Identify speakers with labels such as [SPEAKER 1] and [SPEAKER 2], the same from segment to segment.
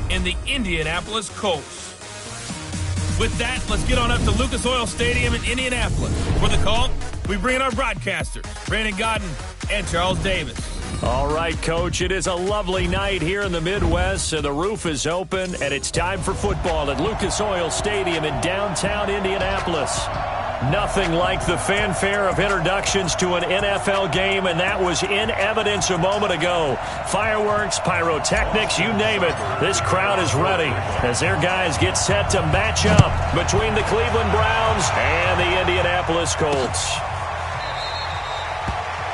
[SPEAKER 1] and the Indianapolis Colts. With that, let's get on up to Lucas Oil Stadium in Indianapolis. For the call, we bring in our broadcasters, Brandon Godden and Charles Davis.
[SPEAKER 2] All right, Coach, it is a lovely night here in the Midwest, and the roof is open, and it's time for football at Lucas Oil Stadium in downtown Indianapolis. Nothing like the fanfare of introductions to an NFL game, and that was in evidence a moment ago. Fireworks, pyrotechnics, you name it. This crowd is ready as their guys get set to match up between the Cleveland Browns and the Indianapolis Colts.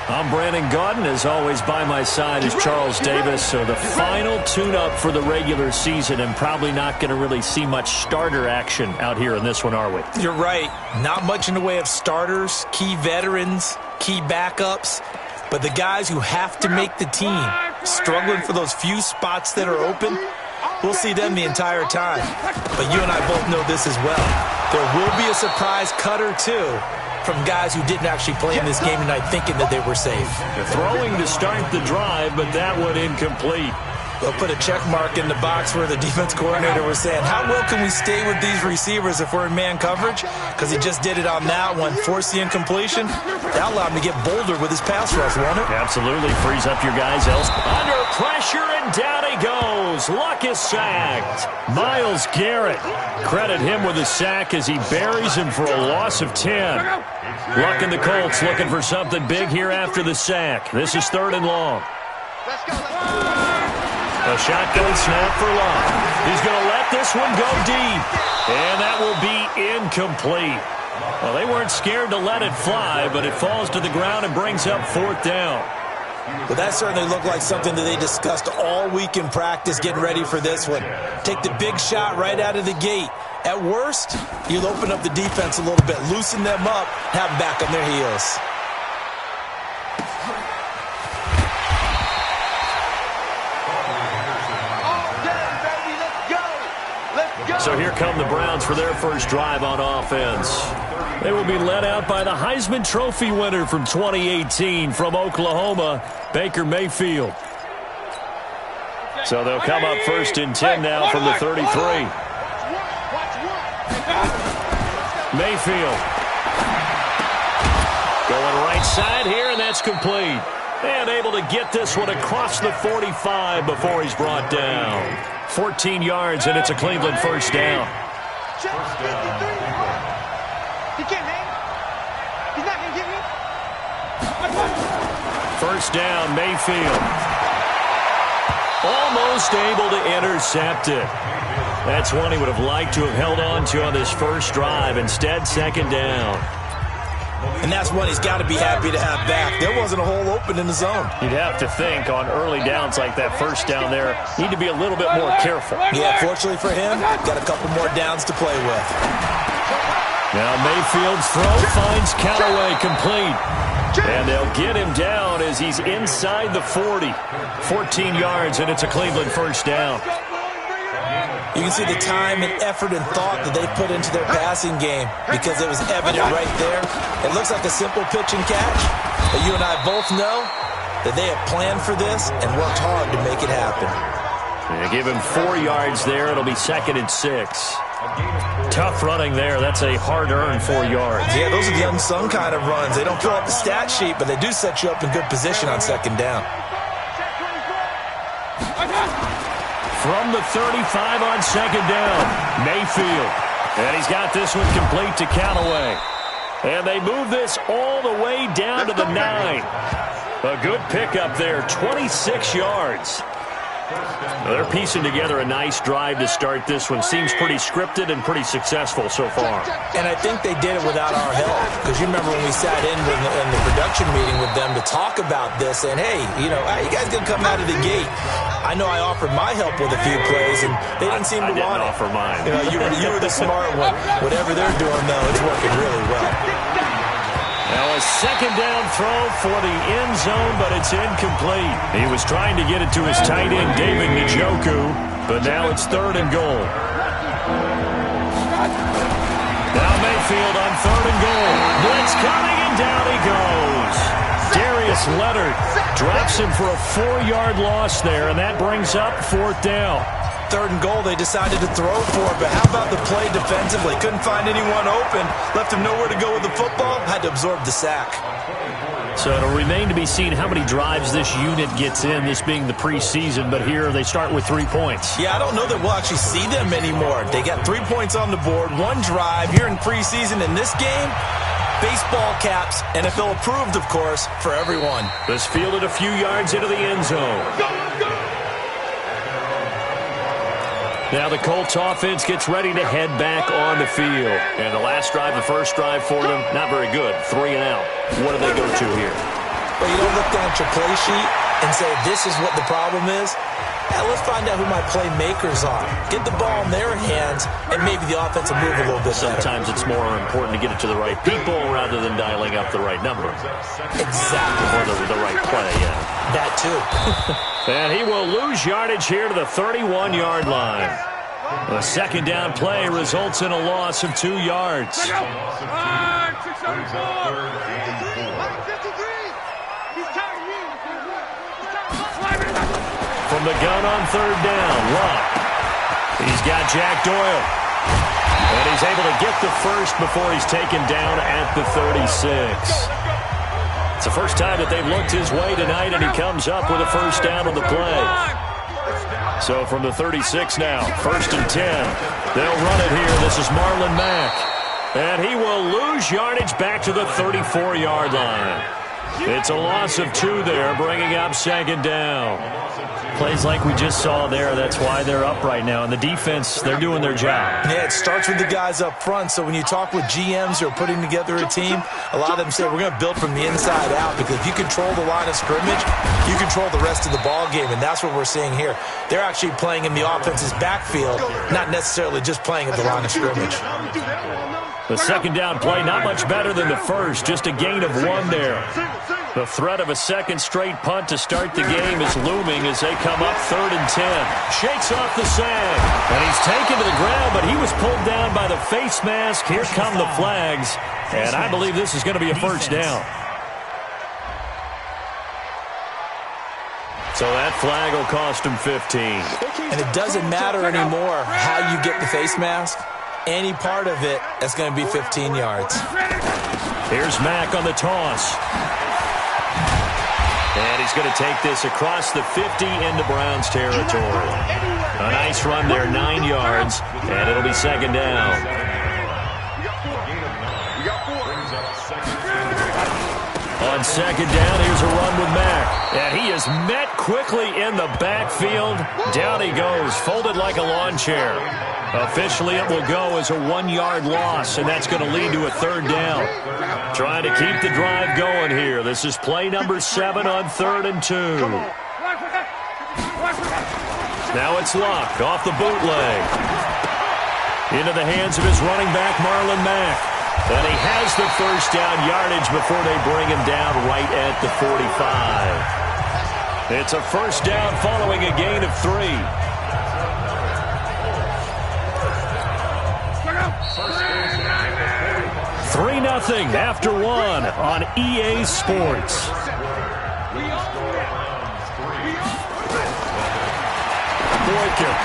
[SPEAKER 2] I'm Brandon Godden. As always, by my side is Charles Davis. So the final tune-up for the regular season, and probably not going to really see much starter action out here in this one, are we?
[SPEAKER 3] You're right. Not much in the way of starters, key veterans, key backups. But the guys who have to make the team, struggling for those few spots that are open, we'll see them the entire time. But you and I both know this as well. There will be a surprise cut or two from guys who didn't actually play in this game tonight thinking that they were safe.
[SPEAKER 2] They're throwing to start the drive, but that one incomplete.
[SPEAKER 3] They'll put a check mark in the box where the defense coordinator was saying, how well can we stay with these receivers if we're in man coverage? Because he just did it on that one, forced the incompletion. That allowed him to get bolder with his pass rush, won't it?
[SPEAKER 2] Absolutely. Frees up your guys. Under pressure, and down he goes. Luck is sacked. Myles Garrett. Credit him with a sack as he buries him for a loss of 10. Luck and the Colts looking for something big here after the sack. This is 3rd and long. A shotgun snap for Luck. He's going to let this one go deep. And that will be incomplete. Well, they weren't scared to let it fly, but it falls to the ground and brings up 4th down.
[SPEAKER 3] Well, that certainly looked like something that they discussed all week in practice getting ready for this one. Take the big shot right out of the gate. At worst, you'll open up the defense a little bit, loosen them up, have them back on their heels.
[SPEAKER 2] So here come the Browns for their first drive on offense. They will be led out by the Heisman Trophy winner from 2018 from Oklahoma, Baker Mayfield. So they'll come up 1st and 10 now from the 33. Mayfield. Going right side here, and that's complete. And able to get this one across the 45 before he's brought down. 14 yards, and it's a Cleveland first down. First down, Mayfield. Almost able to intercept it. That's one he would have liked to have held on to on this first drive. Instead, 2nd down.
[SPEAKER 3] And that's one he's got to be happy to have back. There wasn't a hole open in the zone.
[SPEAKER 2] You'd have to think on early downs like that first down there, need to be a little bit more careful.
[SPEAKER 3] Yeah, fortunately for him, got a couple more downs to play with.
[SPEAKER 2] Now Mayfield's throw finds Callaway complete. And they'll get him down as he's inside the 40. 14 yards, and it's a Cleveland first down.
[SPEAKER 3] You can see the time and effort and thought that they put into their passing game because it was evident right there. It looks like a simple pitch and catch, but you and I both know that they have planned for this and worked hard to make it happen.
[SPEAKER 2] They give him 4 yards there. It'll be 2nd and 6. Tough running there. That's a hard-earned 4 yards.
[SPEAKER 3] Yeah, those are the unsung kind of runs. They don't fill up the stat sheet, but they do set you up in good position on 2nd down.
[SPEAKER 2] From the 35 on 2nd down, Mayfield. And he's got this one complete to Callaway. And they move this all the way down to the 9. A good pickup there, 26 yards. They're piecing together a nice drive to start this one. Seems pretty scripted and pretty successful so far.
[SPEAKER 3] And I think they did it without our help. Because you remember when we sat in the production meeting with them to talk about this, and hey, you guys going to come out of the gate. I know I offered my help with a few plays, and they didn't seem to want it.
[SPEAKER 2] I didn't offer mine.
[SPEAKER 3] You were the smart one. Whatever they're doing, though, it's working really well.
[SPEAKER 2] Now a 2nd down throw for the end zone, but it's incomplete. He was trying to get it to his tight end, David Njoku, but now it's 3rd and goal. Now Mayfield on 3rd and goal. Blitz coming, and down he goes. Darius Leonard drops him for a 4-yard loss there, and that brings up 4th down.
[SPEAKER 3] 3rd and goal, they decided to throw for it. But how about the play defensively? Couldn't find anyone open. Left him nowhere to go with the football. Had to absorb the sack.
[SPEAKER 2] So it'll remain to be seen how many drives this unit gets in, this being the preseason. But here they start with 3 points.
[SPEAKER 3] Yeah, I don't know that we'll actually see them anymore. They got 3 points on the board, 1 drive here in preseason. In this game, baseball caps, NFL approved, of course, for everyone.
[SPEAKER 2] This fielded a few yards into the end zone. Now the Colts offense gets ready to head back on the field. And the last drive, the first drive for them, not very good. 3 and out. What do they go to here?
[SPEAKER 3] Well, you don't look down at your play sheet and say, this is what the problem is. Let's find out who my playmakers are. Get the ball in their hands, and maybe the offense will move a little bit better.
[SPEAKER 2] Sometimes it's more important to get it to the right people rather than dialing up the right number.
[SPEAKER 3] Exactly.
[SPEAKER 2] Or the right play, yeah.
[SPEAKER 3] That too.
[SPEAKER 2] And he will lose yardage here to the 31-yard line. The second down play results in a loss of 2 yards. From the gun on 3rd down, Luck. He's got Jack Doyle. And he's able to get the first before he's taken down at the 36. It's the first time that they've looked his way tonight, and he comes up with a first down on the play. So from the 36 now, 1st and 10. They'll run it here. This is Marlon Mack. And he will lose yardage back to the 34-yard line. It's a loss of 2 there, bringing up 2nd down. Plays like we just saw there, that's why they're up right now. And the defense, they're doing their job.
[SPEAKER 3] Yeah, it starts with the guys up front. So when you talk with GMs who are putting together a team, a lot of them say we're going to build from the inside out, because if you control the line of scrimmage, you control the rest of the ball game, and that's what we're seeing here. They're actually playing in the offense's backfield, not necessarily just playing at the line of scrimmage.
[SPEAKER 2] The second down play, not much better than the first, just a gain of 1 there. The threat of a second straight punt to start the game is looming as they come up 3rd and 10. Shakes off the sag, and he's taken to the ground, but he was pulled down by the face mask. Here come the flags, and I believe this is going to be a first down. So that flag will cost him 15.
[SPEAKER 3] And it doesn't matter anymore how you get the face mask. Any part of it, that's going to be 15 yards.
[SPEAKER 2] Here's Mack on the toss. And he's going to take this across the 50 into Browns territory. A nice run there, 9 yards, and it'll be 2nd down. On 2nd down, here's a run with Mack. And he is met quickly in the backfield. Down he goes, folded like a lawn chair. Officially, it will go as a 1-yard loss, and that's going to lead to a 3rd down. Trying to keep the drive going here. This is play number 7 on 3rd and 2. Now it's Luck off the bootleg. Into the hands of his running back, Marlon Mack. And he has the first down yardage before they bring him down right at the 45. It's a first down following a gain of 3. 3-0 after 1 on EA Sports. Boykin.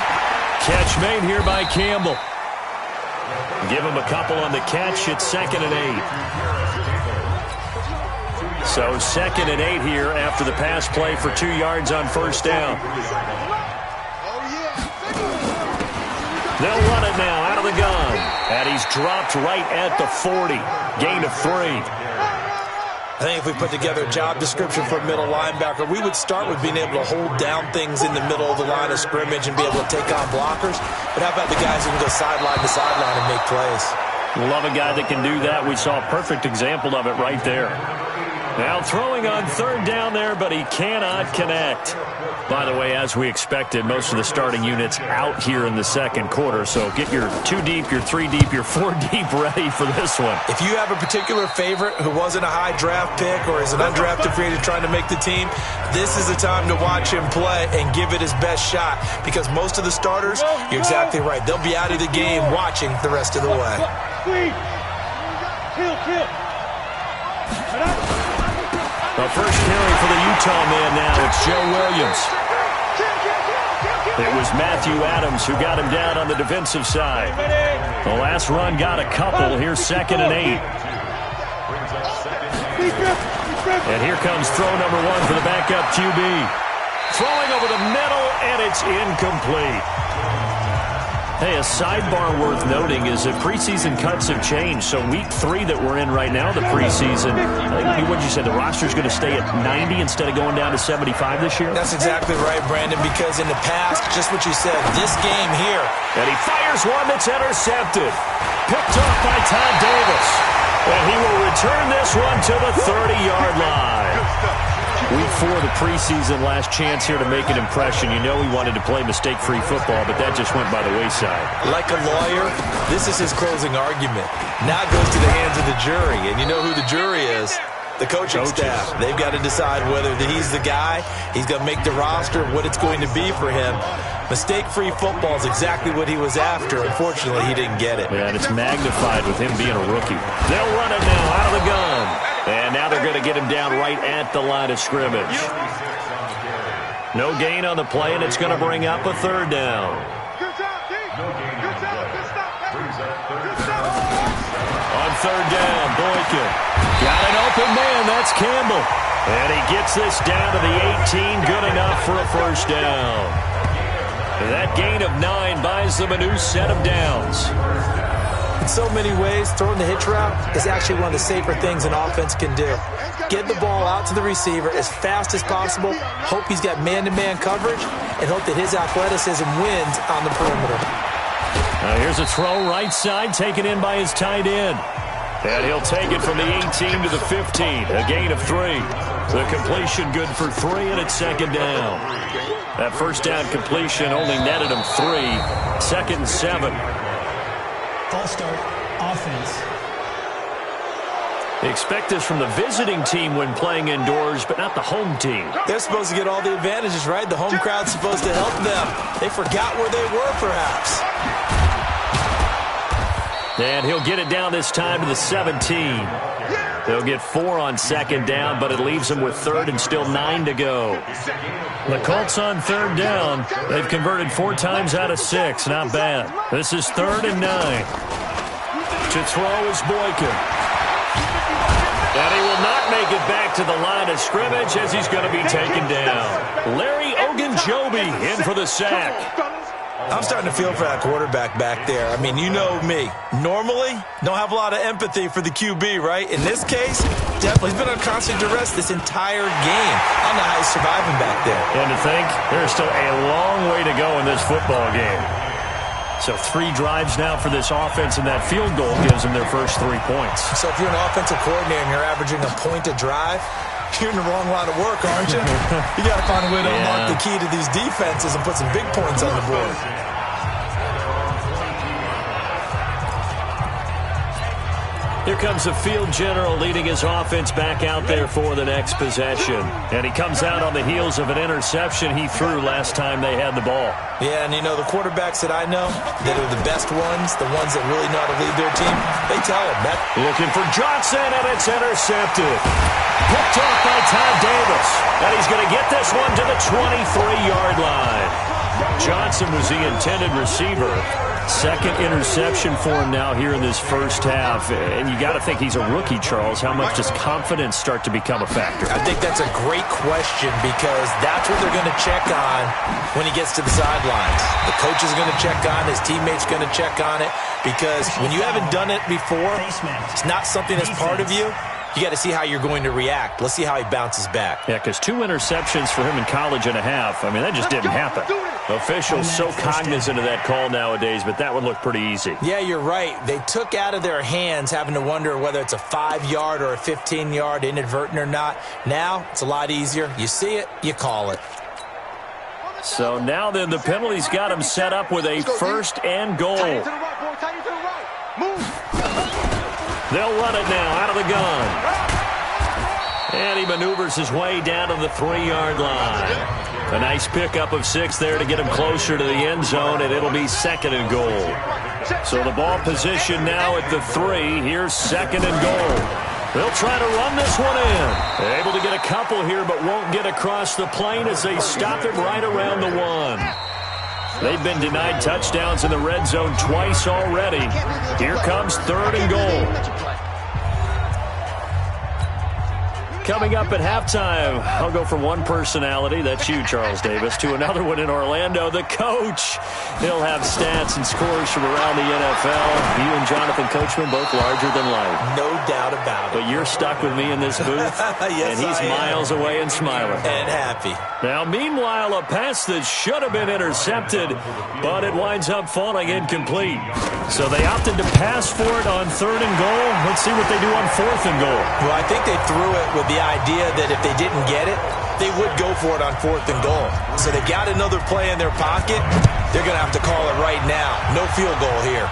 [SPEAKER 2] Catch made here by Campbell. Give him a couple on the catch. It's 2nd and 8. So 2nd and 8 here after the pass play for 2 yards on first down. They'll run it now out of the gun. And he's dropped right at the 40. Gain of 3.
[SPEAKER 3] I think if we put together a job description for a middle linebacker, we would start with being able to hold down things in the middle of the line of scrimmage and be able to take on blockers. But how about the guys who can go sideline to sideline and make plays?
[SPEAKER 2] Love a guy that can do that. We saw a perfect example of it right there. Now throwing on 3rd down there, but he cannot connect. By the way, as we expected, most of the starting units out here in the 2nd quarter. So get your 2 deep, your 3 deep, your 4 deep ready for this one.
[SPEAKER 3] If you have a particular favorite who wasn't a high draft pick or is an undrafted free agent trying to make the team, this is the time to watch him play and give it his best shot, because most of the starters, you're exactly right, they'll be out of the game watching the rest of the way.
[SPEAKER 2] The first carry for the Utah man now. It's Joe Williams. It was Matthew Adams who got him down on the defensive side. The last run got a couple. Here's 2nd and 8. And here comes throw number 1 for the backup QB. Throwing over the middle, and it's incomplete. Hey, a sidebar worth noting is that preseason cuts have changed. So week 3 that we're in right now, the preseason, what did you say, the roster's going to stay at 90 instead of going down to 75 this year?
[SPEAKER 3] That's exactly right, Brandon, because in the past, just what you said, this game here.
[SPEAKER 2] And he fires one that's intercepted. Picked off by Todd Davis. And he will return this one to the 30-yard line. Week 4 of the preseason, last chance here to make an impression. You know he wanted to play mistake-free football, but that just went by the wayside.
[SPEAKER 3] Like a lawyer, this is his closing argument. Now it goes to the hands of the jury, and you know who the jury is? The coaching staff. They've got to decide whether he's the guy, he's going to make the roster, what it's going to be for him. Mistake-free football is exactly what he was after. Unfortunately, he didn't get it.
[SPEAKER 2] Yeah, and it's magnified with him being a rookie. They'll run it now out of the gun. And now they're going to get him down right at the line of scrimmage. No gain on the play, and it's going to bring up a 3rd down. On 3rd down, Boykin. Got an open man, that's Campbell. And he gets this down to the 18, good enough for a 1st down. That gain of 9 buys them a new set of downs.
[SPEAKER 3] In so many ways, throwing the hitch route is actually one of the safer things an offense can do. Get the ball out to the receiver as fast as possible, hope he's got man-to-man coverage, and hope that his athleticism wins on the perimeter.
[SPEAKER 2] Here's a throw right side, taken in by his tight end. And he'll take it from the 18 to the 15, a gain of 3. The completion good for 3, and it's 2nd down. That 1st down completion only netted him 3. 2nd and 7.
[SPEAKER 4] False start, offense.
[SPEAKER 2] They expect this from the visiting team when playing indoors, but not the home team.
[SPEAKER 3] They're supposed to get all the advantages, right? The home crowd's supposed to help them. They forgot where they were, perhaps.
[SPEAKER 2] And he'll get it down this time to the 17. They'll get 4 on 2nd down, but it leaves them with 3rd and still 9 to go. The Colts on 3rd down. They've converted 4 times out of 6. Not bad. This is 3rd and 9. To throw is Boykin. And he will not make it back to the line of scrimmage as he's going to be taken down. Larry Ogunjobi in for the sack.
[SPEAKER 3] I'm starting to feel for that quarterback back there. I mean, you know me. Normally, don't have a lot of empathy for the QB, right? In this case, definitely. He's been on constant duress this entire game. I don't know how he's surviving back there.
[SPEAKER 2] And to think, there's still a long way to go in this football game. So 3 drives now for this offense, and that field goal gives them their first 3 points.
[SPEAKER 3] So if you're an offensive coordinator and you're averaging a point a drive, you're in the wrong line of work, aren't you? You got to find a way to unlock the key to these defenses and put some big points on the board.
[SPEAKER 2] Here comes the field general leading his offense back out there for the next possession. And he comes out on the heels of an interception he threw last time they had the ball.
[SPEAKER 3] Yeah, and you know, the quarterbacks that I know that are the best ones, the ones that really know how to lead their team, they tell them that.
[SPEAKER 2] Looking for Johnson, and it's intercepted. Picked off by Todd Davis. And he's going to get this one to the 23-yard line. Johnson was the intended receiver. 2nd interception for him now here in this first half. And you got to think he's a rookie, Charles. How much does confidence start to become a factor?
[SPEAKER 3] I think that's a great question because that's what they're going to check on when he gets to the sidelines. The coach is going to check on, his teammates going to check on it, because when you haven't done it before, it's not something that's part of you. You got to see how you're going to react. Let's see how he bounces back.
[SPEAKER 2] Yeah, because 2 interceptions for him in college and a half. I mean, that just didn't happen. Officials so cognizant of that call nowadays, but that would look pretty easy.
[SPEAKER 3] Yeah, you're right. They took out of their hands having to wonder whether it's a 5-yard or a 15-yard inadvertent or not. Now, it's a lot easier. You see it, you call it.
[SPEAKER 2] So now then, the penalty's got him set up with a 1st and goal. They'll run it now out of the gun. And he maneuvers his way down to the 3-yard line. A nice pickup of 6 there to get him closer to the end zone, and it'll be 2nd and goal. So the ball position now at the 3. Here's 2nd and goal. They'll try to run this one in. They're able to get a couple here, but won't get across the plane as they stop it right around the 1. They've been denied touchdowns in the red zone twice already. Here comes 3rd and goal. Coming up at halftime, I'll go from one personality, that's you, Charles Davis, to another one in Orlando, the coach. He'll have stats and scores from around the NFL. You and Jonathan Coachman, both larger than life.
[SPEAKER 3] No doubt about it.
[SPEAKER 2] But you're stuck with me in this booth,
[SPEAKER 3] yes,
[SPEAKER 2] and he's miles away and smiling.
[SPEAKER 3] And happy.
[SPEAKER 2] Now, meanwhile, a pass that should have been intercepted, but it winds up falling incomplete. So they opted to pass for it on 3rd and goal. Let's see what they do on 4th and goal.
[SPEAKER 3] Well, I think they threw it with the idea that if they didn't get it, they would go for it on 4th and goal. So they got another play in their pocket. They're going to have to call it right now. No field goal here.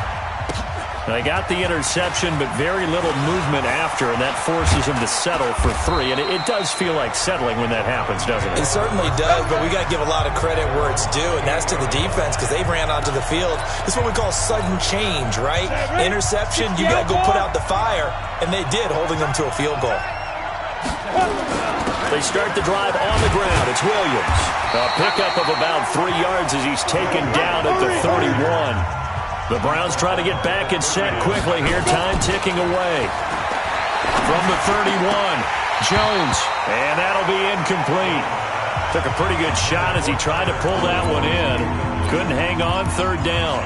[SPEAKER 2] They got the interception, but very little movement after, and that forces him to settle for 3. And it does feel like settling when that happens, doesn't it?
[SPEAKER 3] It certainly does, but we got to give a lot of credit where it's due, and that's to the defense because they ran onto the field. This is what we call sudden change, right? Interception, you got to go put out the fire, and they did, holding them to a field goal.
[SPEAKER 2] They start the drive on the ground. It's Williams. A pickup of about 3 yards as he's taken down at the 31. The Browns try to get back and set quickly here. Time ticking away. From the 31, Jones. And that'll be incomplete. Took a pretty good shot as he tried to pull that one in. Couldn't hang on 3rd down.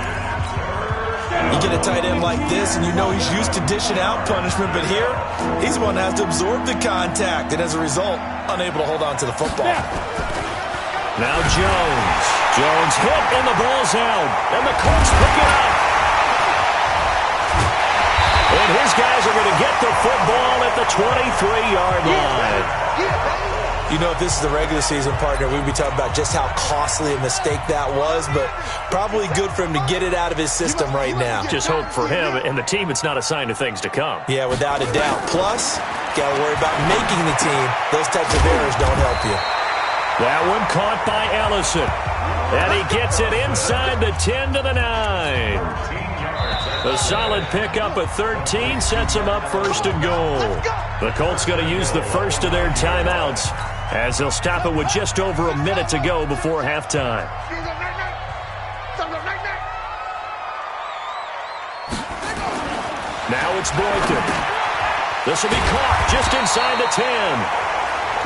[SPEAKER 3] You get a tight end like this, and you know he's used to dishing out punishment, but here, he's the one that has to absorb the contact, and as a result, unable to hold on to the football.
[SPEAKER 2] Now Jones. Jones hit, and the ball's out. And the Colts pick it up. And his guys are going to get the football at the 23-yard line.
[SPEAKER 3] You know, if this is the regular season, partner, we'd be talking about just how costly a mistake that was, but probably good for him to get it out of his system right now.
[SPEAKER 2] Just hope for him and the team it's not a sign of things to come.
[SPEAKER 3] Yeah, without a doubt. Plus, got to worry about making the team. Those types of errors don't help you.
[SPEAKER 2] That one caught by Ellison. And he gets it inside the 10 to the 9. A solid pickup at 13 sets him up 1st and goal. The Colts going to use the first of their timeouts as they'll stop it with just over a minute to go before halftime. Now it's Boykin. This will be caught just inside the 10.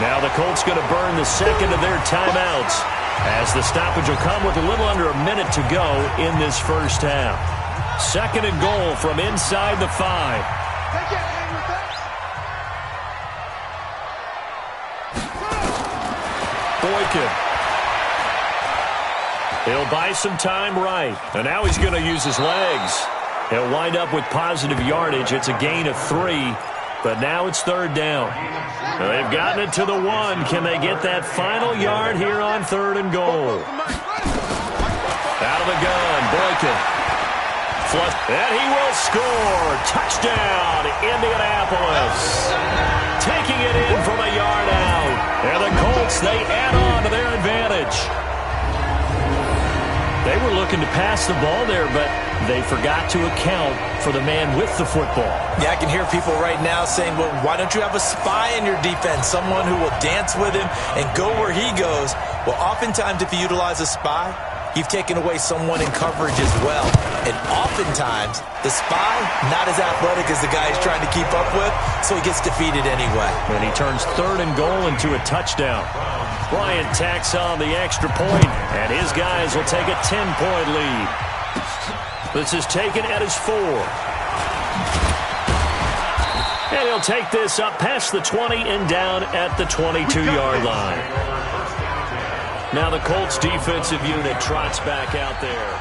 [SPEAKER 2] Now the Colts going to burn the second of their timeouts as the stoppage will come with a little under a minute to go in this first half. 2nd and goal from inside the 5. Boykin. He'll buy some time right. And now he's going to use his legs. He'll wind up with positive yardage. It's a gain of 3. But now it's 3rd down. They've gotten it to the 1. Can they get that final yard here on 3rd and goal? Out of the gun, Boykin. Flush, and he will score. Touchdown, Indianapolis. Taking it in from a yard out. And the Colts, they add on to their advantage. They were looking to pass the ball there, but they forgot to account for the man with the football.
[SPEAKER 3] Yeah, I can hear people right now saying, well, why don't you have a spy in your defense, someone who will dance with him and go where he goes? Well, oftentimes if you utilize a spy, you've taken away someone in coverage as well. And oftentimes, the spy, not as athletic as the guy he's trying to keep up with, so he gets defeated anyway.
[SPEAKER 2] And he turns 3rd and goal into a touchdown. Bryant tacks on the extra point, and his guys will take a 10-point lead. This is taken at his 4. And he'll take this up past the 20 and down at the 22-yard line. Now the Colts defensive unit trots back out there.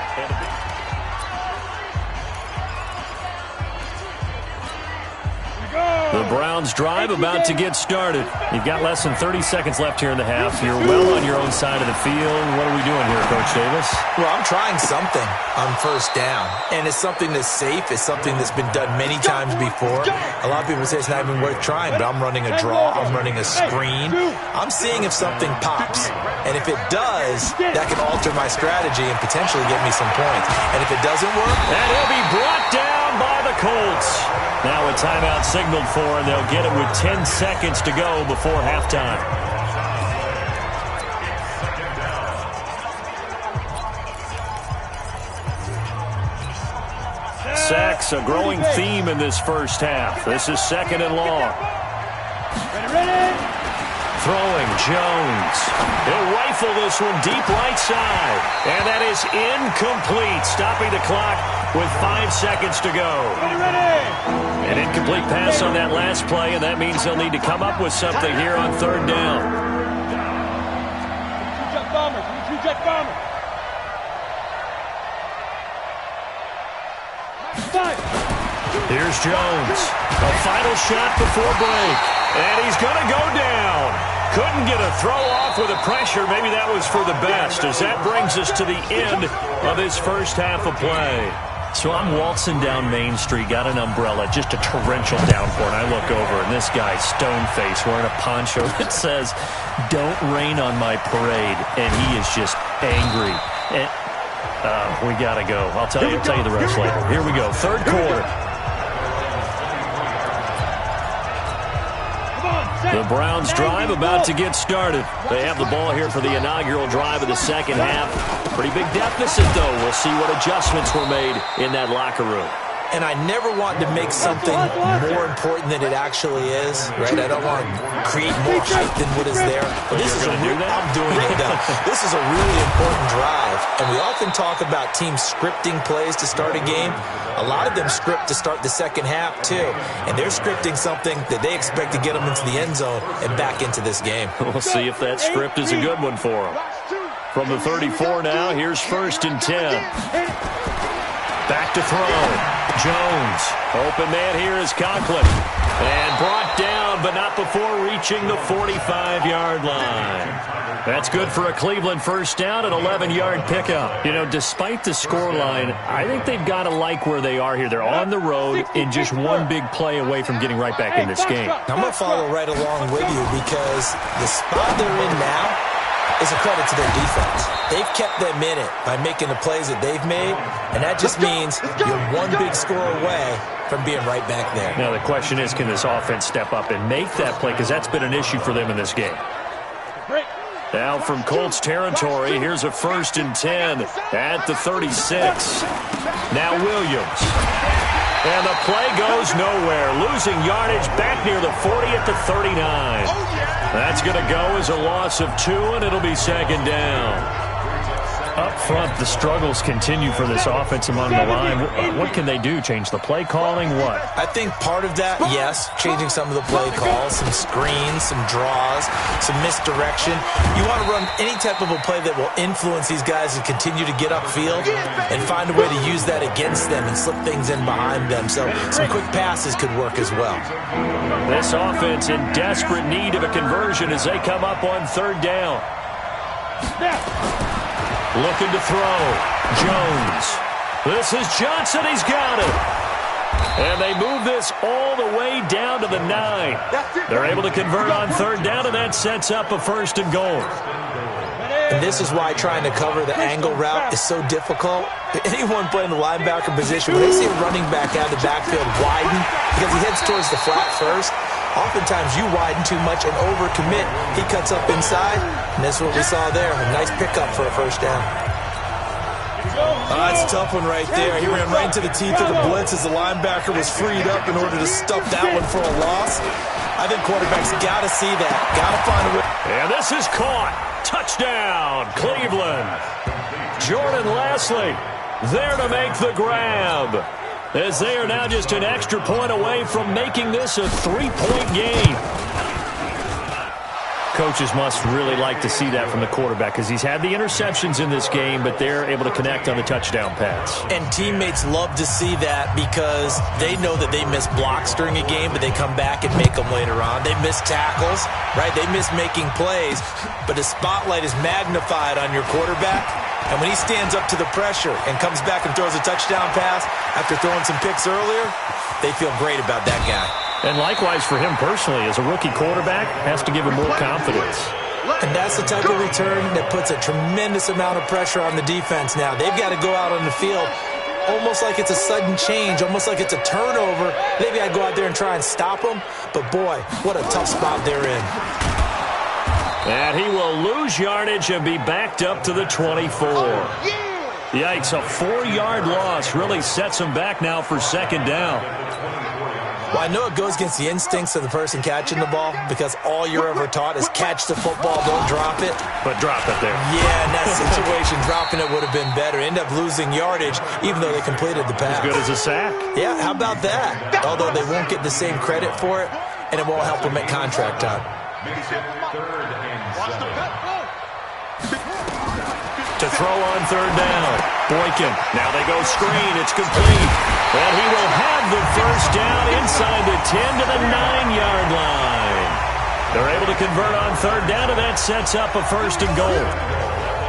[SPEAKER 2] The Browns drive about to get started. You've got less than 30 seconds left here in the half. You're well on your own side of the field. What are we doing here, Coach Davis?
[SPEAKER 3] Well, I'm trying something on 1st down. And it's something that's safe. It's something that's been done many times before. A lot of people say it's not even worth trying, but I'm running a draw. I'm running a screen. I'm seeing if something pops. And if it does, that can alter my strategy and potentially get me some points. And if it doesn't work,
[SPEAKER 2] and he'll be brought down by the Colts. Now a timeout signaled for, and they'll get it with 10 seconds to go before halftime. backs, a growing theme in this first half. This is second and long. Throwing, Jones. He'll rifle this one deep right side. And that is incomplete, stopping the clock with 5 seconds to go. An incomplete pass on that last play, and that means they'll need to come up with something here on third down. Here's Jones. A final shot before break. And he's going to go down. Couldn't get a throw off with the pressure. Maybe that was for the best, as that brings us to the end of this first half of play. So I'm waltzing down Main Street, got an umbrella, just a torrential downpour, and I look over, and this guy's stone-faced wearing a poncho that says, "Don't rain on my parade," and he is just angry. And, we got to go. I'll tell you the rest later. Here we go, third quarter. The Browns drive about to get started. They have the ball here for the inaugural drive of the second half. Pretty big deficit, though. We'll see what adjustments were made in that locker room.
[SPEAKER 3] And I never want to make something more important than it actually is, right? I don't want to create more hype than what is there. But this is I'm doing it now. This is a really important drive. And we often talk about teams scripting plays to start a game. A lot of them script to start the second half, too. And they're scripting something that they expect to get them into the end zone and back into this game.
[SPEAKER 2] We'll see if that script is a good one for them. From the 34 now, here's 1st and 10. Back to throw. Jones. Open man here is Conklin. And brought down, but not before reaching the 45-yard line. That's good for a Cleveland first down, an 11-yard pickup. You know, despite the scoreline, I think they've got to like where they are here. They're on the road in just one big play away from getting right back in this game.
[SPEAKER 3] I'm going to follow right along with you because the spot they're in now is a credit to their defense. They've kept them in it by making the plays that they've made, and that just means you're one big score away from being right back there.
[SPEAKER 2] Now, the question is, can this offense step up and make that play? Because that's been an issue for them in this game. Now from Colts territory, here's a 1st and 10 at the 36. Now Williams. And the play goes nowhere. Losing yardage back near the 40 at the 39. That's going to go as a loss of 2, and it'll be second down. Up front, the struggles continue for this offense among the line. What can they do? Change the play calling? What?
[SPEAKER 3] I think part of that, yes, changing some of the play calls, some screens, some draws, some misdirection. You want to run any type of a play that will influence these guys and continue to get upfield and find a way to use that against them and slip things in behind them. So some quick passes could work as well.
[SPEAKER 2] This offense in desperate need of a conversion as they come up on third down. Looking to throw. Jones. This is Johnson. He's got it. And they move this all the way down to the 9. They're able to convert on third down, and that sets up a 1st and goal.
[SPEAKER 3] And this is why trying to cover the angle route is so difficult. Anyone playing the linebacker position, when they see a running back out of the backfield widen because he heads towards the flat first, oftentimes you widen too much and overcommit. He cuts up inside, and that's what we saw there. A nice pickup for a 1st down.
[SPEAKER 5] That's a tough one right there. He ran right into the teeth of the blitz as the linebacker was freed up in order to stuff that one for a loss. I think quarterbacks got to see that. Got to find a way.
[SPEAKER 2] And this is caught. Touchdown, Cleveland. Jordan Lasley there to make the grab, as they are now just an extra point away from making this a 3-point game. Coaches must really like to see that from the quarterback because he's had the interceptions in this game, but they're able to connect on the touchdown pass.
[SPEAKER 3] And teammates love to see that because they know that they miss blocks during a game, but they come back and make them later on. They miss tackles, right? They miss making plays, but the spotlight is magnified on your quarterback. And when he stands up to the pressure and comes back and throws a touchdown pass after throwing some picks earlier, they feel great about that guy.
[SPEAKER 2] And likewise for him personally, as a rookie quarterback, has to give him more confidence.
[SPEAKER 3] And that's the type of return that puts a tremendous amount of pressure on the defense now. They've got to go out on the field almost like it's a sudden change, almost like it's a turnover. Maybe I go out there and try and stop them, but boy, what a tough spot they're in.
[SPEAKER 2] And he will lose yardage and be backed up to the 24. Yikes, a 4-yard loss really sets them back now for second down.
[SPEAKER 3] Well, I know it goes against the instincts of the person catching the ball because all you're ever taught is catch the football, don't drop it.
[SPEAKER 2] But drop it there.
[SPEAKER 3] Yeah, in that situation, dropping it would have been better. End up losing yardage even though they completed the pass.
[SPEAKER 2] As good as a sack.
[SPEAKER 3] Yeah, how about that? Although they won't get the same credit for it, and it won't help them at contract time.
[SPEAKER 2] To throw on third down. Boykin. Now they go screen. It's complete. And he will have the first down inside the 10 to the 9-yard line. They're able to convert on third down, and that sets up a first and goal.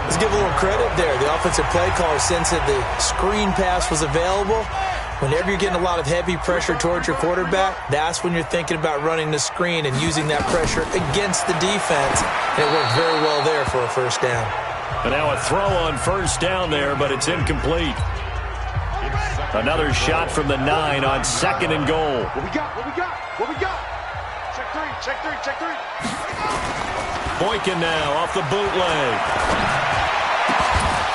[SPEAKER 3] Let's give a little credit there. The offensive play caller sensed that the screen pass was available. Whenever you're getting a lot of heavy pressure towards your quarterback, that's when you're thinking about running the screen and using that pressure against the defense. And it worked very well there for a first down.
[SPEAKER 2] And now a throw on first down there, but it's incomplete. Another shot from the 9 on second and goal.
[SPEAKER 6] What we got? What we got? Check three.
[SPEAKER 2] Boykin now off the bootleg.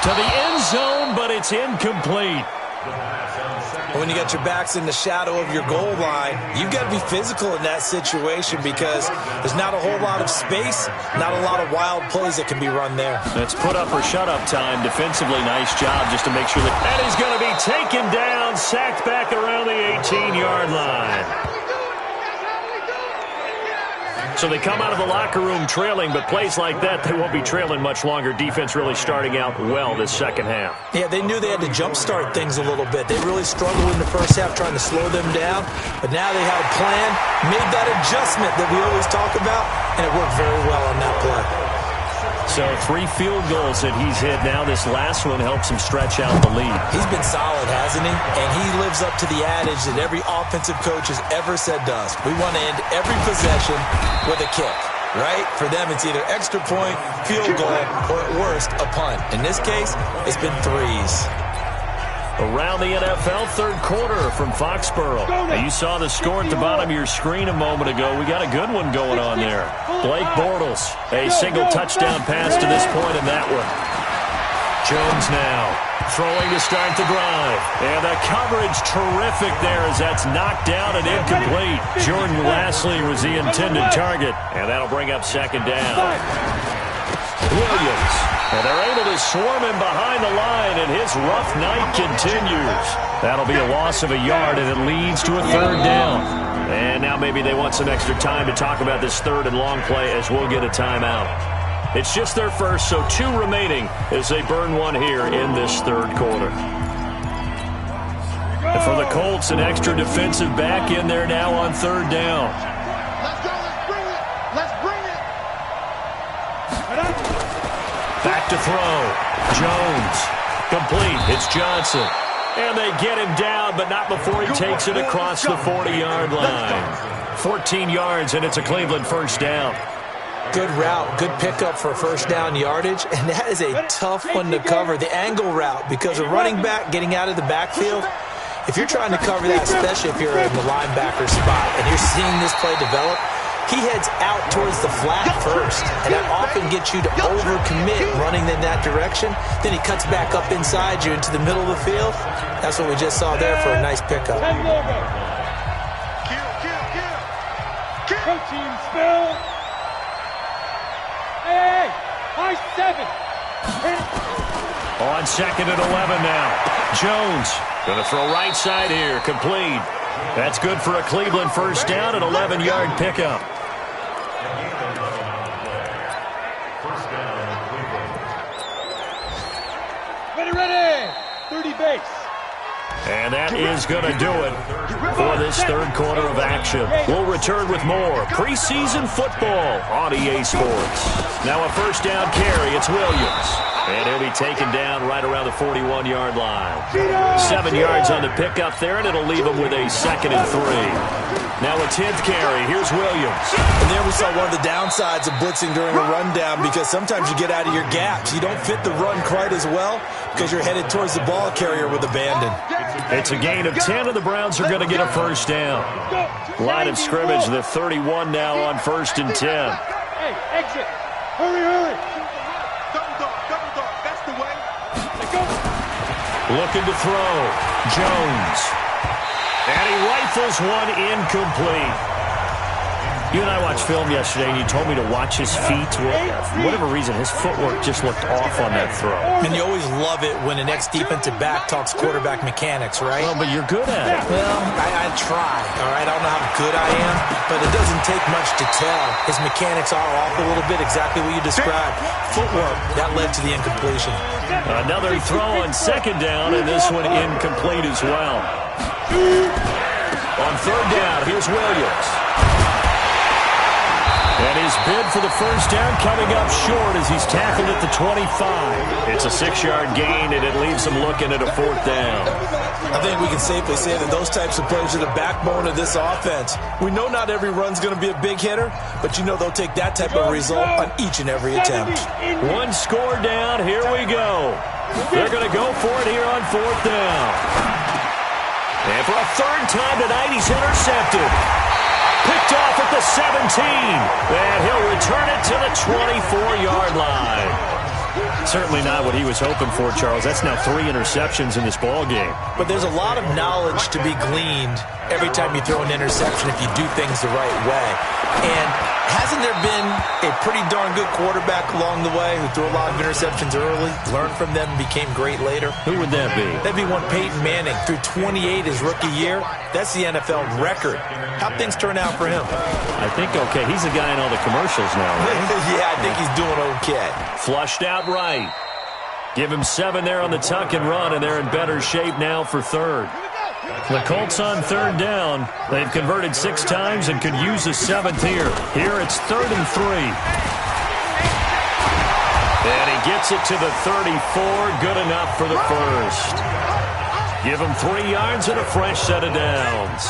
[SPEAKER 2] To the end zone, but it's incomplete.
[SPEAKER 3] When you got your backs in the shadow of your goal line, you've got to be physical in that situation because there's not a whole lot of space, not a lot of wild plays that can be run there.
[SPEAKER 2] That's put up or shut up time. Defensively, nice job just to make sure that he's going to be taken down, sacked back around the 18-yard line. So they come out of the locker room trailing, but plays like that, they won't be trailing much longer. Defense really starting out well this second half.
[SPEAKER 3] Yeah, they knew they had to jumpstart things a little bit. They really struggled in the first half trying to slow them down, but now they had a plan, made that adjustment that we always talk about, and it worked very well on that play.
[SPEAKER 2] So 3 field goals that he's hit now. This last one helps him stretch out the lead.
[SPEAKER 3] He's been solid, hasn't he? And he lives up to the adage that every offensive coach has ever said to us. We want to end every possession with a kick, right? For them, it's either extra point, field goal, or at worst, a punt. In this case, it's been threes.
[SPEAKER 2] Around the NFL, third quarter from Foxborough. Now, you saw the score at the bottom of your screen a moment ago. We got a good one going on there. Blake Bortles, a single touchdown pass to this point in that one. Jones now throwing to start the drive. And the coverage terrific there as that's knocked down and incomplete. Jordan Lastly was the intended target. And that'll bring up second down. Williams. And they're able to swarm him behind the line, and his rough night continues. That'll be a loss of a yard, and it leads to a third down. And now maybe they want some extra time to talk about this third and long play as we'll get a timeout. It's just their first, so 2 remaining as they burn one here in this third quarter. And for the Colts, an extra defensive back in there now on third down. Back to throw. Jones. Complete. It's Johnson. And they get him down, but not before he takes it across the 40-yard line. 14 yards, and it's a Cleveland first down.
[SPEAKER 3] Good route, good pickup for first down yardage, and that is a tough one to cover, the angle route, because a running back getting out of the backfield, if you're trying to cover that, especially if you're in the linebacker spot, and you're seeing this play develop, he heads out towards the flat first, and that often gets you to overcommit running in that direction. Then he cuts back up inside you into the middle of the field. That's what we just saw there for a nice pickup.
[SPEAKER 6] Team spill. Hey, high 7.
[SPEAKER 2] On second and 11 now. Jones going to throw right side here. Complete. That's good for a Cleveland first down, an 11-yard pickup.
[SPEAKER 6] Ready. 30 base.
[SPEAKER 2] And that is going to do it for this third quarter of action. We'll return with more preseason football on EA Sports. Now a first down carry. It's Williams. And he'll be taken down right around the 41-yard line. 7 yards on the pickup there, and it'll leave him with a second and 3. Now a 10th carry. Here's Williams.
[SPEAKER 3] And there we saw one of the downsides of blitzing during a rundown because sometimes you get out of your gaps. You don't fit the run quite as well because you're headed towards the ball carrier with abandon.
[SPEAKER 2] It's a gain of 10, and the Browns are going to get a first down. Line of scrimmage, the 31 now on first and 10.
[SPEAKER 6] Hey, exit. Hurry. Double dog. That's the way. Let's go.
[SPEAKER 2] Looking to throw. Jones. And he rifles one incomplete. You and I watched film yesterday, and you told me to watch his feet. Well, for whatever reason, his footwork just looked off on that throw.
[SPEAKER 3] And you always love it when an ex-defensive back talks quarterback mechanics, right?
[SPEAKER 2] Well, but you're good at it.
[SPEAKER 3] Well, I try, all right? I don't know how good I am, but it doesn't take much to tell. His mechanics are off a little bit, exactly what you described. Footwork, that led to the incompletion.
[SPEAKER 2] Another throw on second down, and this one incomplete as well. On third down, here's Williams. And his bid for the first down coming up short as he's tackled at the 25. It's a 6-yard gain, and it leaves him looking at a fourth down.
[SPEAKER 5] I think we can safely say that those types of plays are the backbone of this offense. We know not every run's going to be a big hitter, but you know they'll take that type of result on each and every attempt.
[SPEAKER 2] One score down. Here we go. They're going to go for it here on fourth down. And for a third time tonight, he's intercepted. Picked off at the 17. And he'll return it to the 24-yard line. Certainly not what he was hoping for, Charles. That's now 3 interceptions in this ball game.
[SPEAKER 3] But there's a lot of knowledge to be gleaned every time you throw an interception if you do things the right way. And hasn't there been a pretty darn good quarterback along the way who threw a lot of interceptions early, learned from them, and became great later?
[SPEAKER 2] Who would that be?
[SPEAKER 3] That'd be one Peyton Manning. Threw 28 his rookie year. That's the NFL record. How'd things turn out for him?
[SPEAKER 2] I think okay. He's the guy in all the commercials now, right?
[SPEAKER 3] Yeah, I think he's doing okay.
[SPEAKER 2] Flushed out right. Give him 7 there on the tuck and run, and they're in better shape now for third. The Colts on third down. They've converted 6 times and could use a 7th here. Here it's 3rd and 3. And he gets it to the 34. Good enough for the first. Give him 3 yards and a fresh set of downs.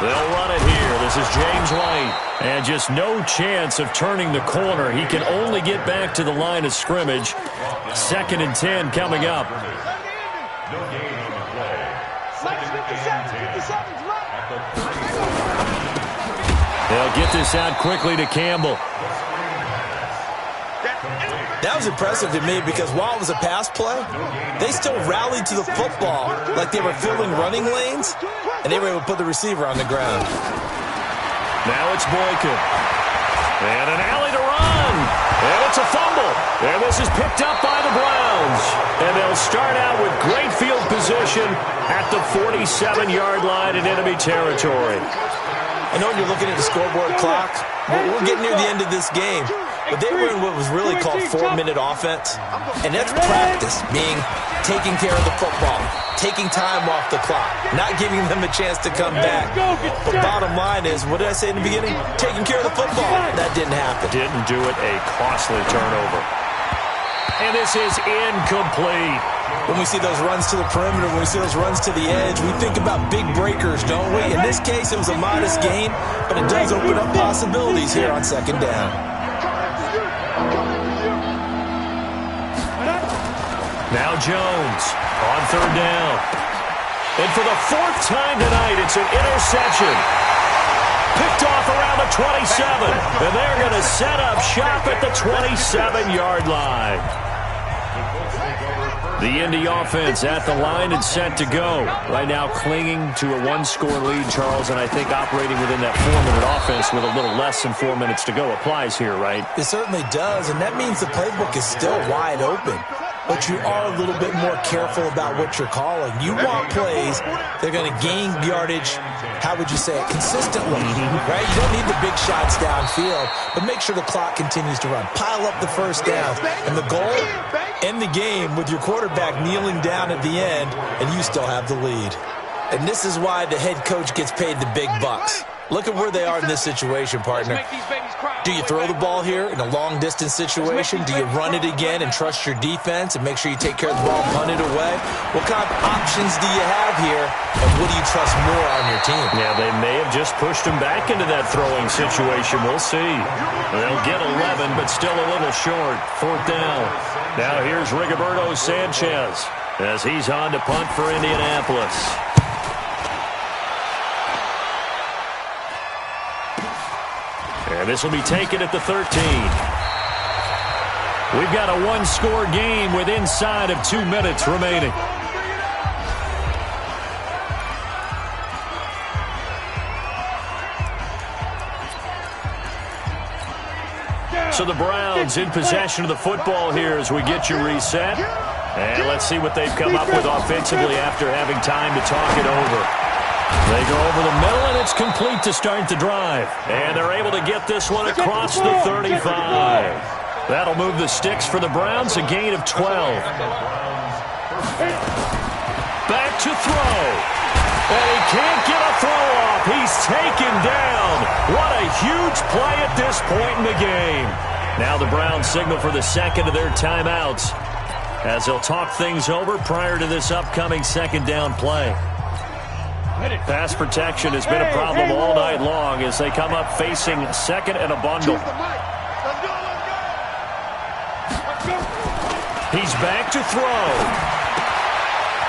[SPEAKER 2] They'll run it here. This is James White. And just no chance of turning the corner. He can only get back to the line of scrimmage. 2nd and 10 coming up. They'll get this out quickly to Campbell.
[SPEAKER 5] That was impressive to me because while it was a pass play, they still rallied to the football like they were filling running lanes, and they were able to put the receiver on the ground.
[SPEAKER 2] Now it's Boykin. And an alley to run. And it's a fumble. And this is picked up by the Browns. And they'll start out with great field position at the 47-yard line in enemy territory.
[SPEAKER 5] I know you're looking at the scoreboard clock. We're getting near the end of this game. But they were in what was really called 4-minute offense. And that's practice, meaning taking care of the football, taking time off the clock, not giving them a chance to come back. But bottom line is, what did I say in the beginning? Taking care of the football. That didn't happen.
[SPEAKER 2] Didn't do it. A costly turnover. And this is incomplete.
[SPEAKER 5] When we see those runs to the perimeter, when we see those runs to the edge, we think about big breakers, don't we? In this case, it was a modest gain, but it does open up possibilities here on 2nd down.
[SPEAKER 2] Now Jones on 3rd down. And for the 4th time tonight, it's an interception. Picked off around the 27. And they're going to set up shop at the 27-yard line. The Indy offense at the line and set to go. Right now clinging to a 1-score lead, Charles, and I think operating within that 4-minute offense with a little less than 4 minutes to go applies here, right?
[SPEAKER 5] It certainly does, and that means the playbook is still wide open. But you are a little bit more careful about what you're calling. You want plays that are going to gain yardage, how would you say it, consistently, right? You don't need the big shots downfield, but make sure the clock continues to run. Pile up the first down. And the goal, end the game with your quarterback kneeling down at the end, and you still have the lead. And this is why the head coach gets paid the big bucks. Look at where they are in this situation, partner. Do you throw the ball here in a long-distance situation? Do you run it again and trust your defense and make sure you take care of the ball and punt it away? What kind of options do you have here, and what do you trust more on your team?
[SPEAKER 2] Yeah, they may have just pushed him back into that throwing situation. We'll see. They'll get 11, but still a little short. 4th down. Now here's Rigoberto Sanchez as he's on to punt for Indianapolis. And this will be taken at the 13. We've got a one-score game with inside of 2 minutes remaining. So the Browns in possession of the football here as we get you reset. And let's see what they've come up with offensively after having time to talk it over. They go over the middle, and it's complete to start the drive. And they're able to get this one across the 35. That'll move the sticks for the Browns, a gain of 12. Back to throw. And he can't get a throw off. He's taken down. What a huge play at this point in the game. Now the Browns signal for the second of their timeouts as they'll talk things over prior to this upcoming second down play. Pass protection has been a problem all night long as they come up facing second and a bundle. He's back to throw.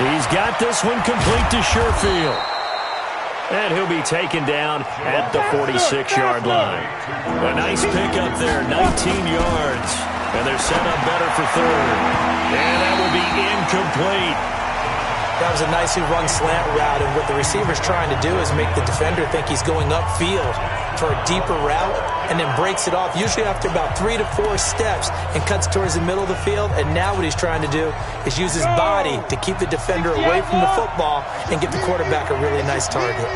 [SPEAKER 2] He's got this one complete to Sherfield. And he'll be taken down at the 46-yard line. A nice pickup there, 19 yards. And they're set up better for third. And that will be incomplete.
[SPEAKER 5] That was a nicely run slant route, and what the receiver's trying to do is make the defender think he's going upfield for a deeper route, and then breaks it off, usually after about 3 to 4 steps, and cuts towards the middle of the field. And now what he's trying to do is use his body to keep the defender away from the football and get the quarterback a really nice target.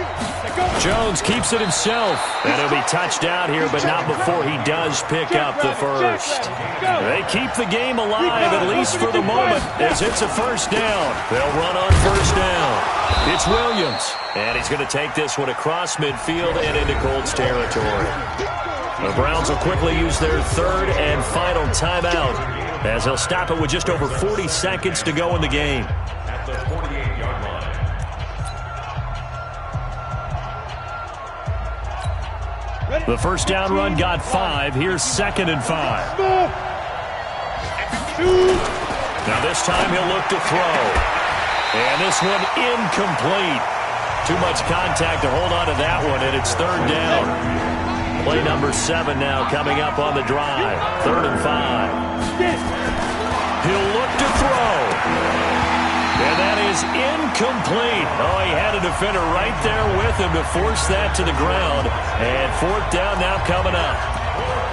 [SPEAKER 2] Jones keeps it himself, and he'll be touched out here, but not before he does pick up the first. They keep the game alive, at least for the moment, as it's a first down. They'll run on first down. It's Williams, and he's going to take this one across midfield and into Colts territory. The Browns will quickly use their third and final timeout as they'll stop it with just over 40 seconds to go in the game.
[SPEAKER 7] At the 48-yard line.
[SPEAKER 2] The first down run got 5. Here's 2nd and 5. Now this time he'll look to throw. And this one incomplete. Too much contact to hold on to that one, and it's 3rd down. Play number 7 now coming up on the drive. 3rd and 5. He'll look to throw. And that is incomplete. Oh, he had a defender right there with him to force that to the ground. And 4th down now coming up.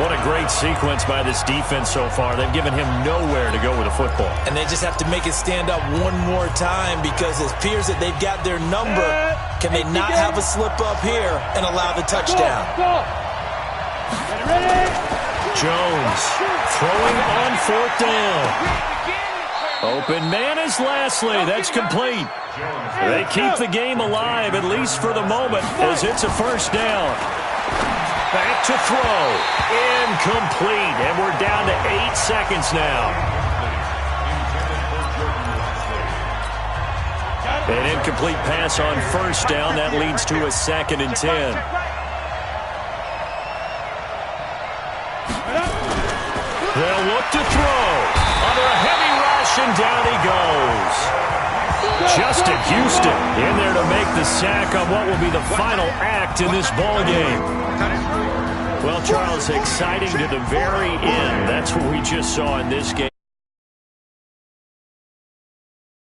[SPEAKER 2] What a great sequence by this defense so far. They've given him nowhere to go with the football.
[SPEAKER 5] And they just have to make it stand up one more time because it appears that they've got their number. Can they not have a slip up here and allow the touchdown?
[SPEAKER 2] Jones throwing on 4th down. Open man is Lashley. That's complete. They keep the game alive, at least for the moment, as it's a first down. Back to throw. Incomplete. And we're down to 8 seconds now. An incomplete pass on first down. That leads to a 2nd and 10. They'll look to throw. Under a heavy rush, and down he goes. Justin Houston in there to make the sack on what will be the final act in this ball game. Well, Charles, exciting to the very end. That's what we just saw in this game.